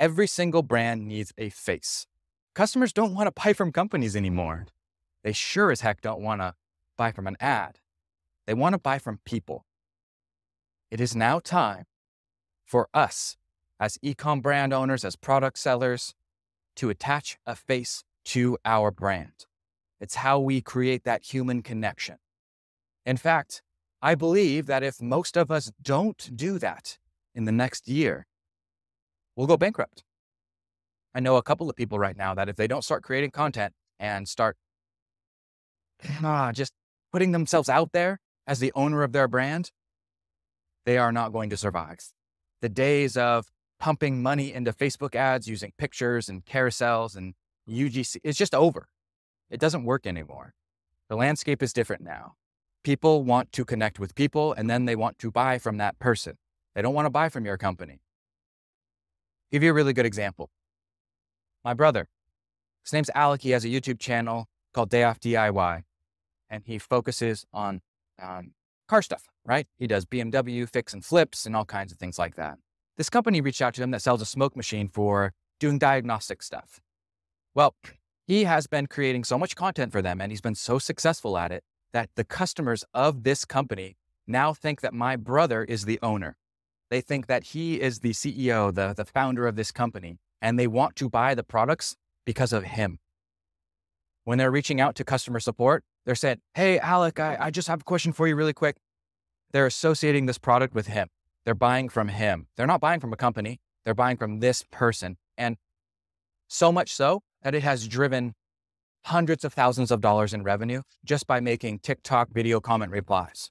Every single brand needs a face. Customers don't want to buy from companies anymore. They sure as heck don't want to buy from an ad. They want to buy from people. It is now time for us as e-com brand owners, as product sellers, to attach a face to our brand. It's how we create that human connection. In fact, I believe that if most of us don't do that in the next year, we'll go bankrupt. I know a couple of people right now that if they don't start creating content and start just putting themselves out there as the owner of their brand, they are not going to survive. The days of pumping money into Facebook ads using pictures and carousels and UGC, it's just over. It doesn't work anymore. The landscape is different now. People want to connect with people, and then they want to buy from that person. They don't want to buy from your company. Give you a really good example. My brother, his name's Alec. He has a YouTube channel called Day Off DIY, and he focuses on car stuff, right? He does BMW fix and flips and all kinds of things like that. This company reached out to him that sells a smoke machine for doing diagnostic stuff. Well, he has been creating so much content for them, and he's been so successful at it that the customers of this company now think that my brother is the owner. They think that he is the CEO, the founder of this company, and they want to buy the products because of him. When they're reaching out to customer support, they're saying, "Hey, Alec, I just have a question for you really quick." They're associating this product with him. They're buying from him. They're not buying from a company. They're buying from this person. And so much so that it has driven hundreds of thousands of dollars in revenue just by making TikTok video comment replies.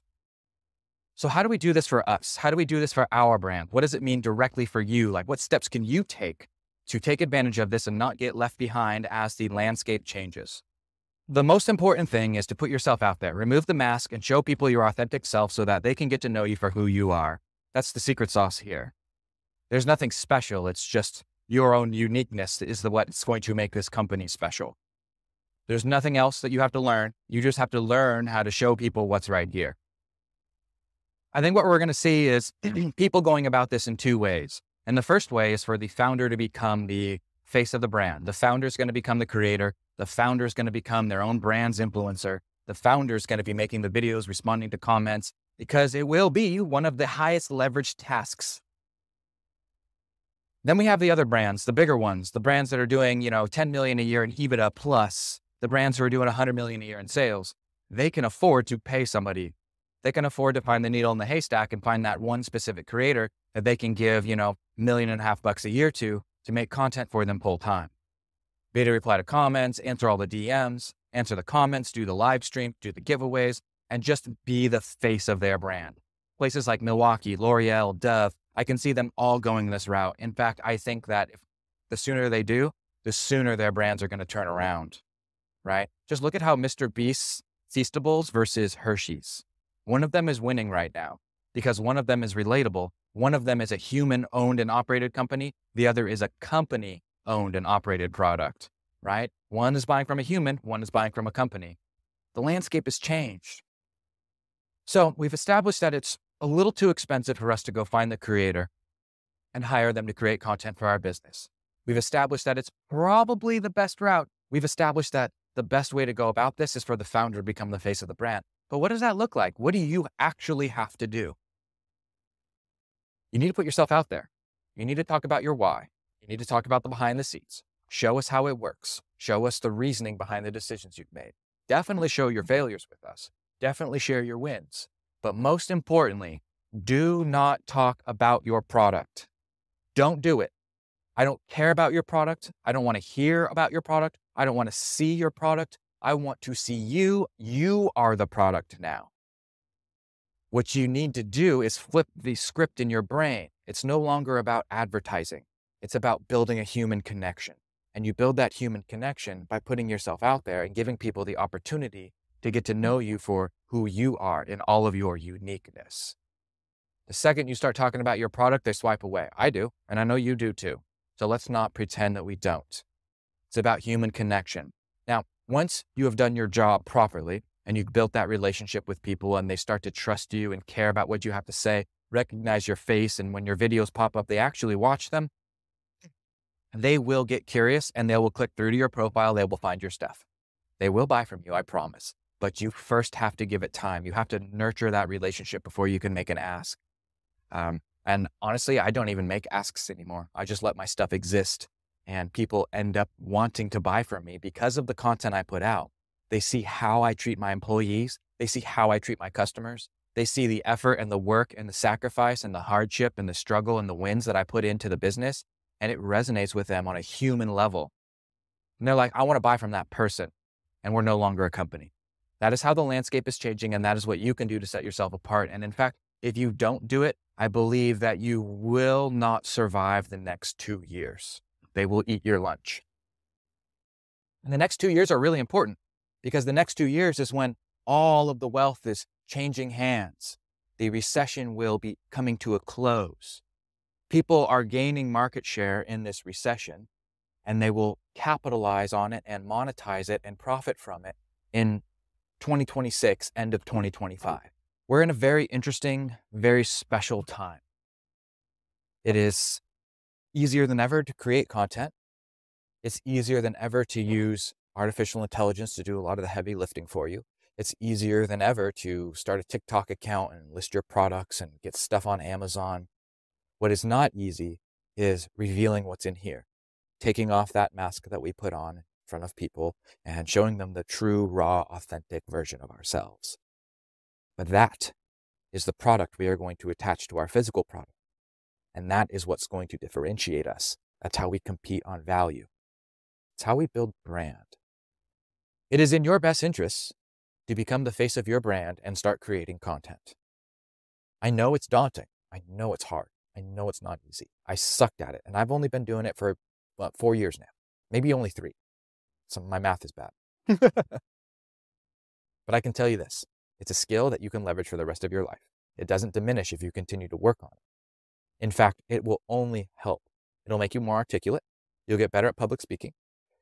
So how do we do this for us? How do we do this for our brand? What does it mean directly for you? Like, what steps can you take to take advantage of this and not get left behind as the landscape changes? The most important thing is to put yourself out there, remove the mask, and show people your authentic self so that they can get to know you for who you are. That's the secret sauce here. There's nothing special. It's just your own uniqueness is what's going to make this company special. There's nothing else that you have to learn. You just have to learn how to show people what's right here. I think what we're going to see is people going about this in two ways. And the first way is for the founder to become the face of the brand. The founder is going to become the creator. The founder is going to become their own brand's influencer. The founder is going to be making the videos, responding to comments, because it will be one of the highest leveraged tasks. Then we have the other brands, the bigger ones, the brands that are doing, 10 million a year in EBITDA plus, the brands who are doing 100 million a year in sales. They can afford to pay somebody. They can afford to find the needle in the haystack and find that one specific creator that they can give, $1.5 million a year to make content for them full time. Video reply to comments, answer all the DMs, answer the comments, do the live stream, do the giveaways, and just be the face of their brand. Places like Milwaukee, L'Oreal, Dove, I can see them all going this route. In fact, I think that the sooner they do, the sooner their brands are going to turn around, right? Just look at how Mr. Beast's Feastables versus Hershey's. One of them is winning right now because one of them is relatable. One of them is a human-owned and operated company. The other is a company-owned and operated product, right? One is buying from a human, one is buying from a company. The landscape has changed. So we've established that it's a little too expensive for us to go find the creator and hire them to create content for our business. We've established that it's probably the best route. We've established that the best way to go about this is for the founder to become the face of the brand. But what does that look like? What do you actually have to do? You need to put yourself out there. You need to talk about your why. You need to talk about the behind the scenes. Show us how it works. Show us the reasoning behind the decisions you've made. Definitely show your failures with us. Definitely share your wins. But most importantly, do not talk about your product. Don't do it. I don't care about your product. I don't want to hear about your product. I don't want to see your product. I want to see you. You are the product now. What you need to do is flip the script in your brain. It's no longer about advertising. It's about building a human connection. And you build that human connection by putting yourself out there and giving people the opportunity to get to know you for who you are in all of your uniqueness. The second you start talking about your product, they swipe away. I do, and I know you do too. So let's not pretend that we don't. It's about human connection. Now, once you have done your job properly and you've built that relationship with people and they start to trust you and care about what you have to say, recognize your face, and when your videos pop up, they actually watch them, they will get curious and they will click through to your profile. They will find your stuff. They will buy from you, I promise. But you first have to give it time. You have to nurture that relationship before you can make an ask. And honestly, I don't even make asks anymore. I just let my stuff exist, and people end up wanting to buy from me because of the content I put out. They see how I treat my employees. They see how I treat my customers. They see the effort and the work and the sacrifice and the hardship and the struggle and the wins that I put into the business. And it resonates with them on a human level. And they're like, I want to buy from that person. And we're no longer a company. That is how the landscape is changing. And that is what you can do to set yourself apart. And in fact, if you don't do it, I believe that you will not survive the next 2 years. They will eat your lunch. And the next 2 years are really important because the next 2 years is when all of the wealth is changing hands. The recession will be coming to a close. People are gaining market share in this recession, and they will capitalize on it and monetize it and profit from it in 2026, end of 2025. We're in a very interesting, very special time. It is easier than ever to create content. It's easier than ever to use artificial intelligence to do a lot of the heavy lifting for you. It's easier than ever to start a TikTok account and list your products and get stuff on Amazon. What is not easy is revealing what's in here, taking off that mask that we put on in front of people and showing them the true, raw, authentic version of ourselves. But that is the product we are going to attach to our physical product. And that is what's going to differentiate us. That's how we compete on value. It's how we build brand. It is in your best interests to become the face of your brand and start creating content. I know it's daunting. I know it's hard. I know it's not easy. I sucked at it. And I've only been doing it for 4 years now. Maybe only 3. My math is bad. But I can tell you this. It's a skill that you can leverage for the rest of your life. It doesn't diminish if you continue to work on it. In fact, it will only help. It'll make you more articulate. You'll get better at public speaking.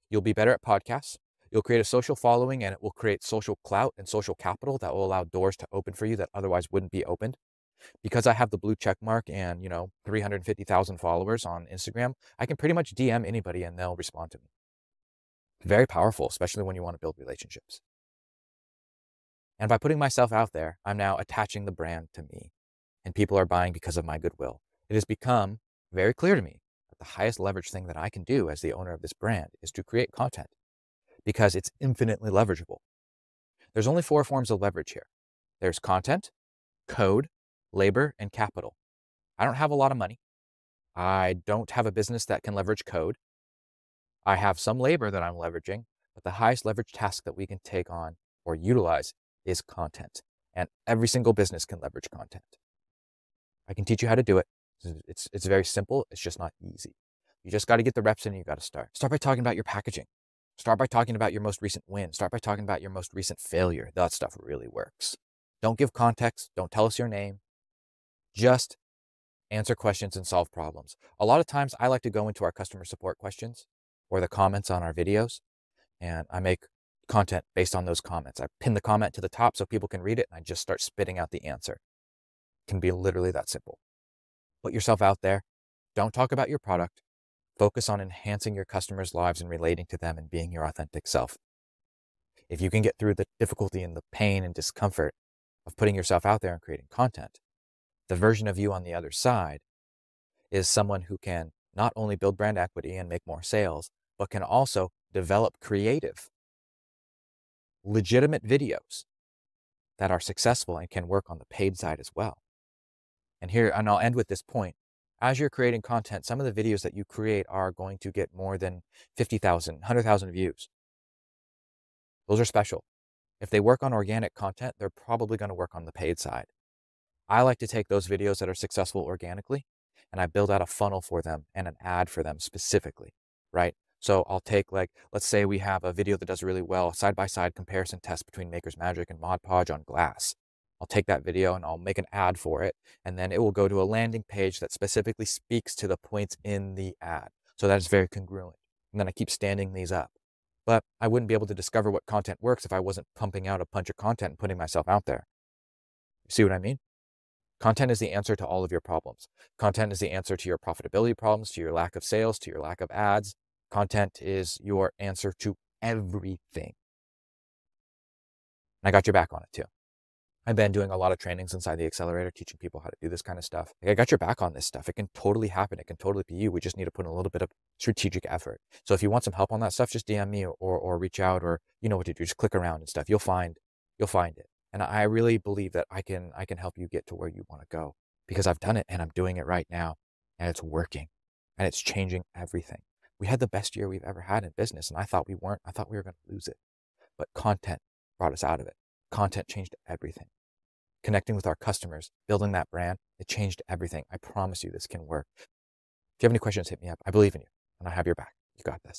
You'll be better at podcasts. You'll create a social following, and it will create social clout and social capital that will allow doors to open for you that otherwise wouldn't be opened. Because I have the blue check mark and, 350,000 followers on Instagram, I can pretty much DM anybody and they'll respond to me. Very powerful, especially when you want to build relationships. And by putting myself out there, I'm now attaching the brand to me, and people are buying because of my goodwill. It has become very clear to me that the highest leverage thing that I can do as the owner of this brand is to create content because it's infinitely leverageable. There's only 4 forms of leverage here. There's content, code, labor, and capital. I don't have a lot of money. I don't have a business that can leverage code. I have some labor that I'm leveraging, but the highest leverage task that we can take on or utilize is content. And every single business can leverage content. I can teach you how to do it. It's very simple. It's just not easy. You just got to get the reps in and you got to start. Start by talking about your packaging. Start by talking about your most recent win. Start by talking about your most recent failure. That stuff really works. Don't give context. Don't tell us your name. Just answer questions and solve problems. A lot of times I like to go into our customer support questions or the comments on our videos, and I make content based on those comments. I pin the comment to the top so people can read it, and I just start spitting out the answer. It can be literally that simple. Put yourself out there. Don't talk about your product. Focus on enhancing your customers' lives and relating to them and being your authentic self. If you can get through the difficulty and the pain and discomfort of putting yourself out there and creating content, the version of you on the other side is someone who can not only build brand equity and make more sales, but can also develop creative, legitimate videos that are successful and can work on the paid side as well. And I'll end with this point. As you're creating content, some of the videos that you create are going to get more than 50,000, 100,000 views. Those are special. If they work on organic content, they're probably going to work on the paid side. I like to take those videos that are successful organically, and I build out a funnel for them and an ad for them specifically, right? So I'll take, let's say we have a video that does really well, side-by-side comparison test between Maker's Magic and Mod Podge on glass. I'll take that video and I'll make an ad for it, and then it will go to a landing page that specifically speaks to the points in the ad. So that is very congruent. And then I keep standing these up. But I wouldn't be able to discover what content works if I wasn't pumping out a bunch of content and putting myself out there. You see what I mean? Content is the answer to all of your problems. Content is the answer to your profitability problems, to your lack of sales, to your lack of ads. Content is your answer to everything. And I got your back on it too. I've been doing a lot of trainings inside the accelerator, teaching people how to do this kind of stuff. Like, I got your back on this stuff. It can totally happen. It can totally be you. We just need to put in a little bit of strategic effort. So if you want some help on that stuff, just DM me or reach out, or you know what to do. Just click around and stuff. You'll find it. And I really believe that I can help you get to where you want to go, because I've done it and I'm doing it right now, and it's working and it's changing everything. We had the best year we've ever had in business, and I thought we weren't. I thought we were going to lose it, but content brought us out of it. Content changed everything. Connecting with our customers, building that brand, it changed everything. I promise you this can work. If you have any questions, hit me up. I believe in you and I have your back. You got this.